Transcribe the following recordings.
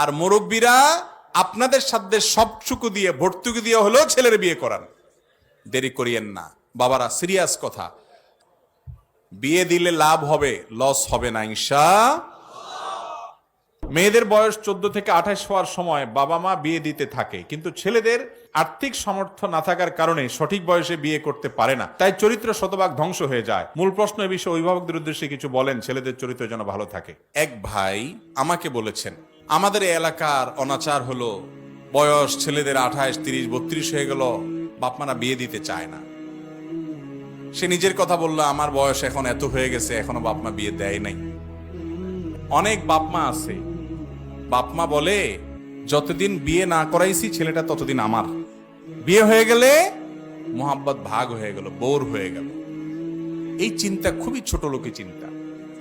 আর মুরব্বীরা আপনাদের সাধ্যে সবটুকু দিয়ে ভর্তুকি দিয়ে হলেও ছেলের বিয়ে করান, দেরি করিয়েন না। বাবারা, সিরিয়াস কথা, বিয়ে দিলে লাভ হবে, লস হবে না ইনশাআল্লাহ। মেয়েদের বয়স 14 থেকে 28 হওয়ার সময় বাবা মা বিয়ে দিতে থাকে, কিন্তু ছেলেদের আর্থিক সামর্থ্য না থাকার কারণে সঠিক বয়সে বিয়ে করতে পারে না, তাই চরিত্র শতভাগ ধ্বংস হয়ে যায়। মূল প্রশ্ন এ বিষয়ে অভিভাবকদের উদ্দেশ্যে কিছু বলেন, ছেলেদের চরিত্র যেন ভালো থাকে। এক ভাই আমাকে বলেছেন, আমাদের এলাকার অনাচার হলো, বয়স ছেলেদের 28, 30, 32 হয়ে গেল, বাপমারা বিয়ে দিতে চায় না। সে নিজের কথা বললো, আমার বয়স এখন এত হয়ে গেছে, এখনো বাপমা বিয়ে দেয় নাই। অনেক বাপমা আছে, বাপমা বলে যতদিন বিয়ে না করাইছি ছেলেটা ততদিন আমার, বিয়ে হয়ে গেলে মোহাব্বত ভাগ হয়ে গেল, বোর হয়ে গেল। এই চিন্তা খুবই ছোট লোকের চিন্তা।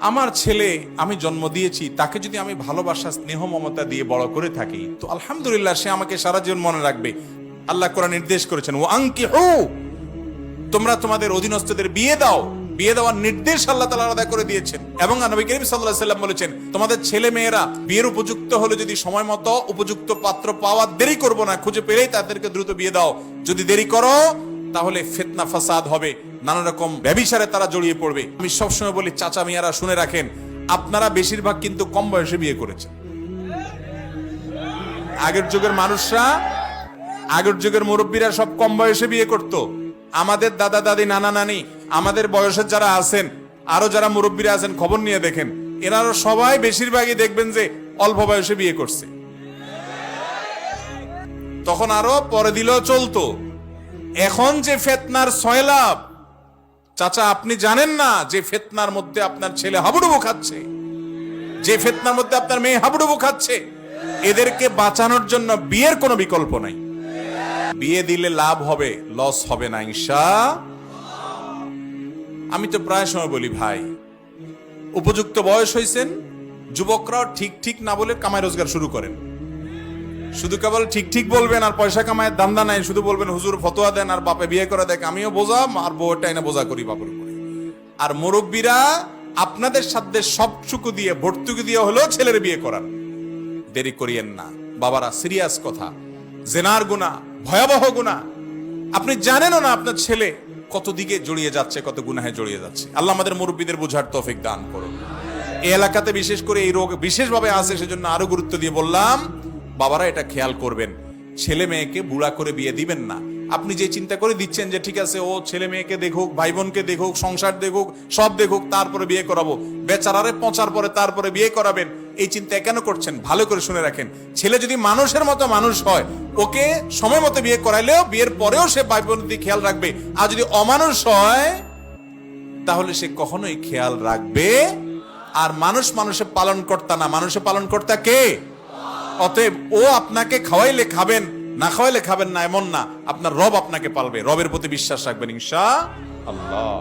আমার ছেলে আমি জন্ম দিয়েছি, তাকে যদি আমি ভালোবাসা স্নেহ মমতা দিয়ে বড় করে থাকি তো আলহামদুলিল্লাহ, সে আমাকে সারা জীবন মনে রাখবে। আল্লাহ কোরআন নির্দেশ করেছেন, ও আনকিহু, তোমরা তোমাদের অধীনস্থদের বিয়ে দাও। বিয়ে দেওয়ার নির্দেশ আল্লাহ তাআলা আলাদা করে দিয়েছেন। এবং নবী করিম সাল্লাল্লাহু আলাইহি ওয়াসাল্লাম বলেছেন, তোমাদের ছেলে মেয়েরা বিয়ের উপযুক্ত হলে যদি সময় মতো উপযুক্ত পাত্র পাওয়া দেরি করবো না, খুঁজে পেলেই তাদেরকে দ্রুত বিয়ে দাও। যদি দেরি করো তাহলে ফিতনা ফাসাদ হবে, নানা রকম ব্যভিচারে তারা জড়িয়ে পড়বে। আমি সবসময় বলি, চাচা মিয়ারা শুনে রাখেন, আপনারা বেশিরভাগ কিন্তু কম বয়সে বিয়ে করেছেন। আগের যুগের মানুষরা, আগের যুগের মুরব্বীরা সব কম বয়সে বিয়ে করতো। আমাদের দাদা দাদি নানা নানি, আমাদের বয়সের যারা আছেন, আরো যারা মুরব্বীরা আছেন, খবর নিয়ে দেখেন, এনারা সবাই বেশিরভাগই দেখবেন যে অল্প বয়সে বিয়ে করছে। তখন আরো পরে দিলেও চলতো। এখন যে ফিতনার সয়লাব, চাচা আপনি জানেন না যে ফিতনার মধ্যে আপনার ছেলে হাবুডুবু খাচ্ছে, যে ফিতনার মধ্যে আপনার মেয়ে হাবুডুবু খাচ্ছে। এদেরকে বাঁচানোর জন্য বিয়ের কোনো বিকল্প নাই। বিয়ে দিলে লাভ হবে, লস হবে না ইনশাআল্লাহ। আমি তো প্রায় সময় বলি, ভাই উপযুক্ত বয়স হয়েছেন, যুবকরাও ঠিক ঠিক না বলে কামাই রোজগার শুরু করেন। শুধু কেবল ঠিক ঠিক বলবেন আর পয়সা কামায় দান্দা নাই, শুধু বলবেন হুজুর ফতোয়া দেন আর বাপে বিয়ে করে দেখ, আমিও বোঝা আর বউটাই না বোঝা করি বাপের উপরে। আর মুরব্বীরা আপনাদের সাধ্যে সবটুকু দিয়ে ভর্তুকি দিয়ে হলেও ছেলের বিয়ে করান, দেরি করিয়েন না। বাবারা, সিরিয়াস কথা, জেনার গুনাহ ভয়াবহ গুনাহ। আপনি জানেনও না আপনার ছেলে কত দিকে জড়িয়ে যাচ্ছে, কত গুনাহে জড়িয়ে যাচ্ছে। আল্লাহ আমাদের মুরব্বীদের বোঝার তৌফিক দান করুন। এই এলাকাতে বিশেষ করে এই রোগ বিশেষভাবে আছে, সেজন্য আরো গুরুত্ব দিয়ে বললাম, বাবারা এটা খেয়াল করবেন, ছেলে মেয়েকে বুড়া করে বিয়ে দিবেন না। আপনি যে চিন্তা করে দিচ্ছেন যে ঠিক আছে, ও ছেলে মেয়েকে দেখুক, ভাই বোনকে দেখুক, সংসার দেখুক, সব দেখুক, তারপরে বিয়ে করাবো, বেচারারে পচার পরে তারপরে বিয়ে করাবেন, এই চিন্তা কেন করছেন? ভালো করে শুনে রাখেন, ছেলে যদি মানুষের মতো মানুষ হয়, ওকে সময় মতো বিয়ে করাইলেও বিয়ের পরেও সে ভাই বোনের দিকে খেয়াল রাখবে। আর যদি অমানুষ হয় তাহলে সে কখনোই খেয়াল রাখবে। আর মানুষ মানুষের পালন কর্তা না, মানুষের পালন কর্তা কে? অতএব ও আপনাকে খাওয়াইলে খাবেন, না খাওয়াইলে খাবেন না এমন না, আপনার রব আপনাকে পালবে। রবের প্রতি বিশ্বাস রাখবেন ইনশাআল্লাহ।